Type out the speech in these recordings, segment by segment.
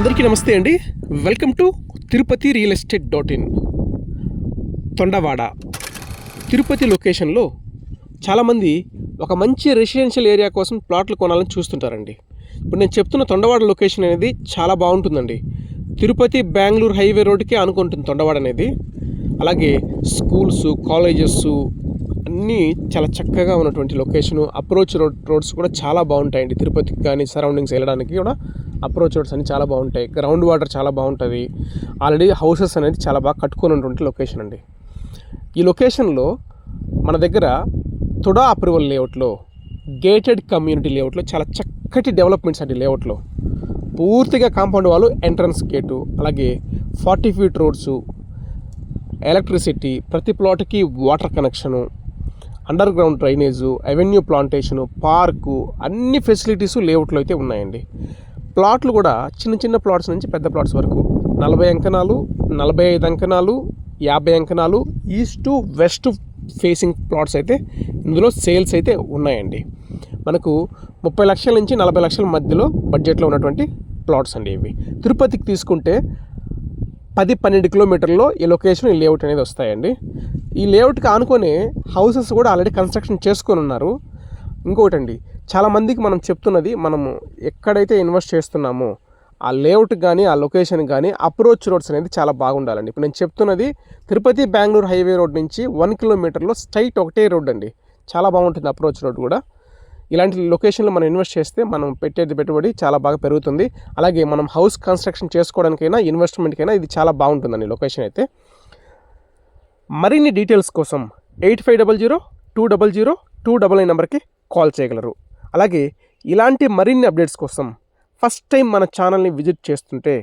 అందరికీ నమస్తే అండి. Welcome to Tirupati real estate .in. Tondavada Tirupati లొకేషన్లో చాలామంది ఒక మంచి రెసిడెన్షియల్ ఏరియా కోసం ప్లాట్లు కొనాలని చూస్తుంటారండి. ఇప్పుడు నేను చెప్తున్న తొండవాడ లొకేషన్ అనేది చాలా బాగుంటుందండి. తిరుపతి బెంగళూరు హైవే రోడ్డుకే అనుకుంటుంది తొండవాడ అనేది. అలాగే స్కూల్స్, కాలేజెస్ అన్నీ చాలా చక్కగా ఉన్నటువంటి లొకేషను. అప్రోచ్ రోడ్స్ కూడా చాలా బాగుంటాయండి. తిరుపతికి కానీ సరౌండింగ్స్ వెళ్ళడానికి కూడా అప్రోచ్ రోడ్స్ అన్ని చాలా బాగుంటాయి. గ్రౌండ్ వాటర్ చాలా బాగుంటుంది. ఆల్రెడీ హౌసెస్ అనేది చాలా బాగా కట్టుకొని ఉన్నటువంటి లొకేషన్ అండి. ఈ లొకేషన్లో మన దగ్గర తుడా అప్రూవల్ లేఅవుట్లో, గేటెడ్ కమ్యూనిటీ లేఅవుట్లో చాలా చక్కటి డెవలప్మెంట్స్ అండి. లేఅవుట్లో పూర్తిగా కాంపౌండ్ వాళ్ళు, ఎంట్రన్స్ గేటు, అలాగే 40 feet రోడ్సు, ఎలక్ట్రిసిటీ, ప్రతి ప్లాట్కి water connection, underground drainage, avenue plantation, park, అన్ని ఫెసిలిటీసు లేఅవుట్లో అయితే ఉన్నాయండి. ప్లాట్లు కూడా చిన్న చిన్న ప్లాట్స్ నుంచి పెద్ద ప్లాట్స్ వరకు 40 అంకణాలు, 45 అంకణాలు, 50 అంకణాలు, east to west facing plots అయితే ఇందులో సేల్స్ అయితే ఉన్నాయండి. మనకు 30 లక్షల నుంచి 40 లక్షల మధ్యలో బడ్జెట్లో ఉన్నటువంటి ప్లాట్స్ అండి ఇవి. తిరుపతికి తీసుకుంటే 10-12 కిలోమీటర్లో ఈ లొకేషన్, ఈ లేఅవుట్ అనేది వస్తాయండి. ఈ లేఅవుట్కి ఆనుకొని హౌసెస్ కూడా ఆల్రెడీ కన్స్ట్రక్షన్ చేసుకొని ఉన్నారు. ఇంకొకటండి, చాలామందికి మనం చెప్తున్నది, మనము ఎక్కడైతే ఇన్వెస్ట్ చేస్తున్నామో ఆ లేఅవుట్ కానీ ఆ లొకేషన్ కానీ అప్రోచ్ రోడ్స్ అనేది చాలా బాగుండాలండి. ఇప్పుడు నేను చెప్తున్నది తిరుపతి బెంగళూరు హైవే రోడ్ నుంచి 1 కిలోమీటర్లో స్ట్రైట్ ఒకటే రోడ్ అండి. చాలా బాగుంటుంది అప్రోచ్ రోడ్ కూడా. ఇలాంటి లొకేషన్లో మనం ఇన్వెస్ట్ చేస్తే మనం పెట్టేది పెట్టుబడి చాలా బాగా పెరుగుతుంది. అలాగే మనం హౌస్ కన్స్ట్రక్షన్ చేసుకోవడానికైనా ఇన్వెస్ట్మెంట్కైనా ఇది చాలా బాగుంటుందండి లొకేషన్ అయితే. మరిన్ని డీటెయిల్స్ కోసం 8500-200-299 నెంబర్కి కాల్ చేయగలరు. అలాగే ఇలాంటి మరిన్ని అప్డేట్స్ కోసం ఫస్ట్ టైం మన ఛానల్ని విజిట్ చేస్తుంటే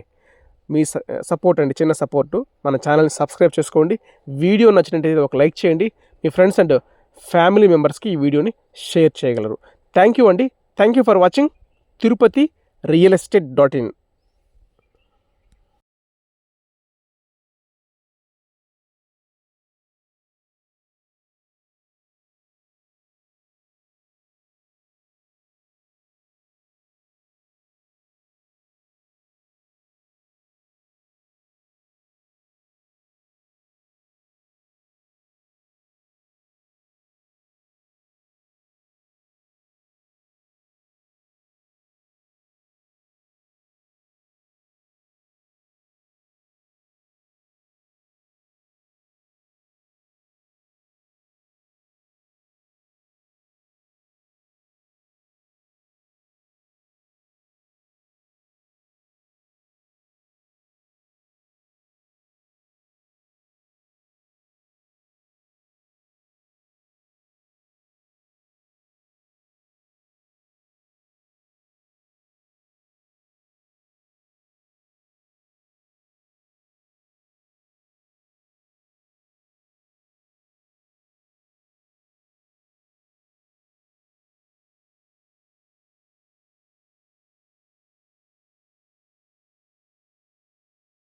మీ సపోర్ట్ అండి, చిన్న సపోర్టు, మన ఛానల్ని సబ్స్క్రైబ్ చేసుకోండి. వీడియో నచ్చినట్టయితే ఒక లైక్ చేయండి. మీ ఫ్రెండ్స్ అండ్ ఫ్యామిలీ మెంబర్స్కి ఈ వీడియోని షేర్ చేయగలరు. థ్యాంక్ యూ అండి. Thank you for watching Tirupati real estate .in.